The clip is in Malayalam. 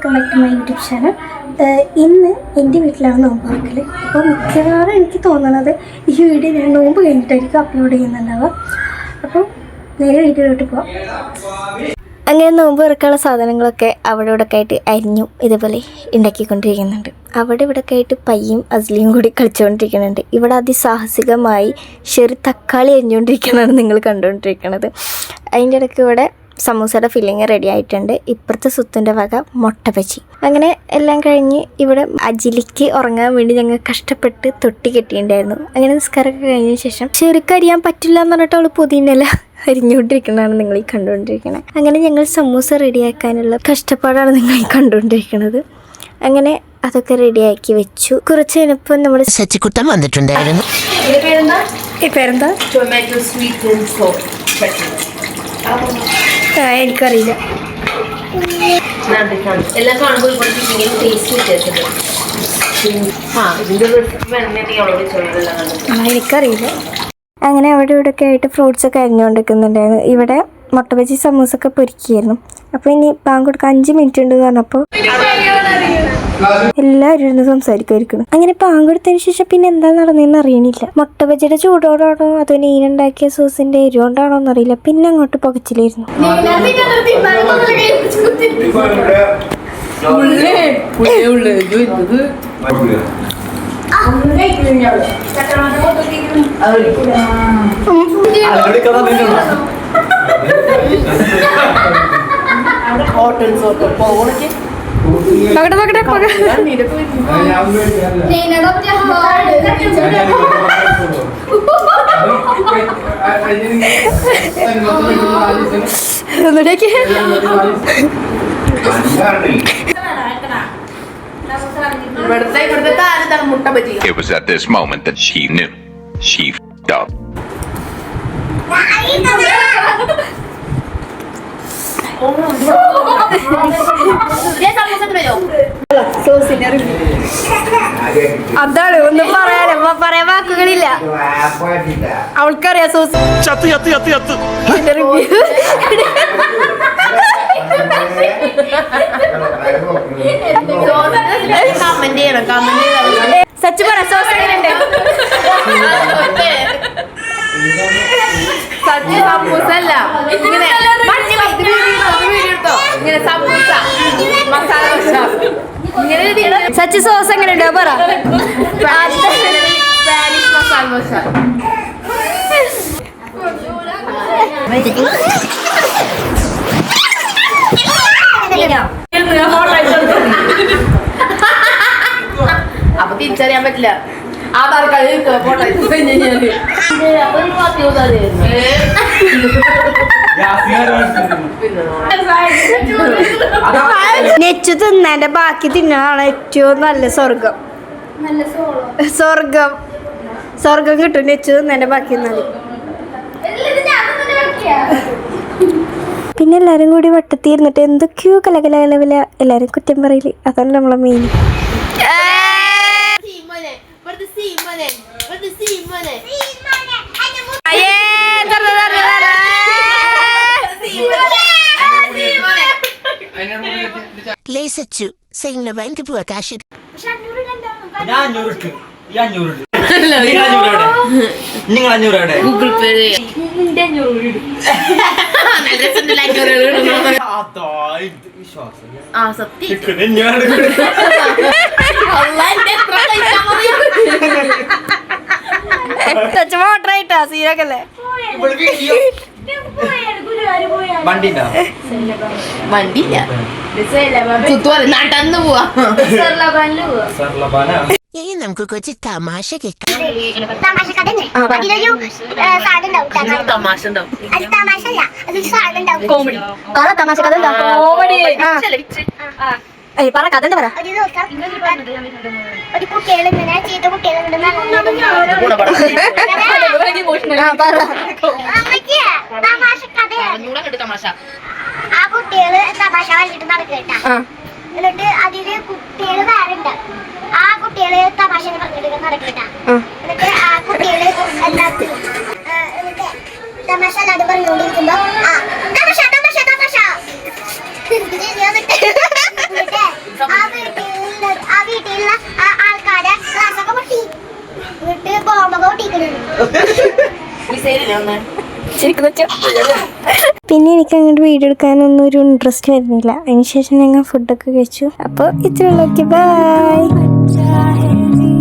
Welcome back to my YouTube channel. ഇന്ന് എൻ്റെ വീട്ടിലാണ് നോമ്പ് തുറക്കൽ. അപ്പോൾ മിക്കവാറും എനിക്ക് തോന്നുന്നത് ഈ വീഡിയോ ഞാൻ നോമ്പ് കഴിഞ്ഞിട്ടായിരിക്കും അപ്ലോഡ് ചെയ്യുന്നുണ്ടാവുക. അപ്പോൾ നേരെ വീഡിയോയിലോട്ട് പോവാം. അങ്ങനെ നോമ്പ് തുറക്കാനുള്ള സാധനങ്ങളൊക്കെ അവിടെ ഇവിടെ ഒക്കെ ആയിട്ട് അരിഞ്ഞു ഇതുപോലെ ഉണ്ടാക്കിക്കൊണ്ടിരിക്കുന്നുണ്ട്. അവിടെ ഇവിടെ ഒക്കെ ആയിട്ട് പയ്യും അസ്ലിയും കൂടി കളിച്ചുകൊണ്ടിരിക്കുന്നുണ്ട്. ഇവിടെ അതിസാഹസികമായി ചെറു തക്കാളി അരിഞ്ഞുകൊണ്ടിരിക്കുന്നതാണ് നിങ്ങൾ കണ്ടുകൊണ്ടിരിക്കുന്നത്. അതിൻ്റെ ഇടയ്ക്ക് ഇവിടെ സമൂസയുടെ ഫില്ലിങ് റെഡി ആയിട്ടുണ്ട്. ഇപ്പുറത്തെ സുത്തിൻ്റെ വക മുട്ട ബജി. അങ്ങനെ എല്ലാം കഴിഞ്ഞ് ഇവിടെ അജിലിക്ക് ഉറങ്ങാൻ വേണ്ടി ഞങ്ങൾ കഷ്ടപ്പെട്ട് തൊട്ടി കെട്ടിയിട്ടുണ്ടായിരുന്നു. അങ്ങനെ നിസ്കാരമൊക്കെ കഴിഞ്ഞ ശേഷം ചെറുക്കരിയാൻ പറ്റില്ല എന്ന് പറഞ്ഞിട്ട് അവൾ പുതിയനല്ല അരിഞ്ഞുകൊണ്ടിരിക്കുന്നതാണ് നിങ്ങൾ ഈ കണ്ടുകൊണ്ടിരിക്കുന്നത്. അങ്ങനെ ഞങ്ങൾ സമൂസ റെഡിയാക്കാനുള്ള കഷ്ടപ്പാടാണ് നിങ്ങൾ ഈ കണ്ടുകൊണ്ടിരിക്കുന്നത്. അങ്ങനെ അതൊക്കെ റെഡിയാക്കി വെച്ചു. കുറച്ച് കഴിഞ്ഞപ്പോൾ നമ്മൾ സച്ചിക്കുട്ടൻ വന്നിട്ടുണ്ടായിരുന്നു. പേരെന്താ? Tomato sweet and sour chutney. എനിക്കറിയില്ല. എല്ലാം കാണുമ്പോൾ ഇപ്പോഴത്തെ ടേസ്റ്റ് വ്യത്യാസമുണ്ട്. ഇതിൻ്റെ റെസിപ്പി വേണമെങ്കിൽ അവളോട് ചോദിക്കുന്നത് എനിക്കറിയില്ല. അങ്ങനെ അവിടെ ഇവിടെ ഒക്കെ ആയിട്ട് ഫ്രൂട്ട്സൊക്കെ അരിഞ്ഞുകൊണ്ടിരിക്കുന്നുണ്ടായിരുന്നു. ഇവിടെ മുട്ട ബജി സമൂസൊക്കെ പൊരിക്കുകയായിരുന്നു. അപ്പോൾ ഇനി ബാങ്ക് കൊടുക്കാൻ 5 മിനിറ്റ് ഉണ്ട് എന്ന് പറഞ്ഞപ്പോൾ എല്ലാവരും ഇരുന്ന് സംസാരിക്കുമായിരിക്കണം. അങ്ങനെ ബാങ്ക് കൊടുത്തതിന് ശേഷം പിന്നെ എന്താ നടന്നതെന്ന് അറിയണില്ല. മുട്ട ബജിയുടെ ചൂടോടാണോ അതോ നീനുണ്ടാക്കിയ സോസിന്റെ എരിവുകൊണ്ടാണോ എന്നറിയില്ല. പിന്നെ അങ്ങോട്ട് പുകച്ചിലായിരുന്നു. It was at this moment that she knew she f***ed up. അതാണ് ഒന്നും പറയാൻ വാക്കുകളില്ല. അവൾക്കറിയാം സോസ് സച്ച് പറ സോസ് സച്ച് സമൂസ അല്ല ഇങ്ങനെ ഇങ്ങനെ സമൂസ മസാല ദോശ ഇങ്ങനെ സച്ച് സോസ് എങ്ങനെ ഉണ്ടോ പറ. സ്പാനിഷ് മസാല ദോശ. അപ്പൊ തിരിച്ചറിയാൻ പറ്റില്ല. ആധാർ കാർഡ് നെച്ചു തിന്നേന്റെ ബാക്കി തിന്നണതാണ് ഏറ്റവും നല്ല സ്വർഗം. സ്വർഗം കിട്ടും നെച്ചു തിന്നേന്റെ ബാക്കി തിന്നത്. പിന്നെ എല്ലാരും കൂടി വട്ടത്തിരുന്നിട്ട് എന്തൊക്കെയോ കലകലകലവില എല്ലാരും കുറ്റം പറയില്ല. അതാണ് നമ്മളെ മെയിൻ. ലേസച്ചു സൈന ബാങ്ക് പോവാ കാശ് ഗൂഗിൾ പേ മോട്ടറായിട്ടാ സീരൊക്കെല്ലേ. വണ്ടിയില്ല നടന്നു പോവാ. നമുക്ക് കുറച്ച് തമാശ കേൾക്കാം. തമാശ ഉണ്ടാവും. കോമഡി പറ കഥ പറ. ഒരു കുട്ടികളിങ്ങനെ ചീത്ത കുട്ടികളുണ്ട്. ആ കുട്ടികള് തമാശ കളിച്ചിട്ട് നടക്കട്ടാ. എന്നിട്ട് അതില് കുട്ടികള് വേറെ ഉണ്ടാവും. ആ കുട്ടികള് തമാശ പറഞ്ഞിട്ട് നടക്കട്ടാ. എന്നിട്ട് ആ കുട്ടികള് എന്താ തമാശ അല്ലാതെ പറഞ്ഞുകൊണ്ടിരിക്കുമ്പോ തമാശ തമാശ തമാശ എന്നിട്ട് പിന്നെ എനിക്ക് അങ്ങോട്ട് വീഡിയോ എടുക്കാനൊന്നും ഒരു ഇൻട്രസ്റ്റ് വരുന്നില്ല. അതിനുശേഷം ഞങ്ങൾ ഫുഡൊക്കെ കഴിച്ചു. അപ്പോൾ ഇത്രയുള്ളൂ. ബൈ.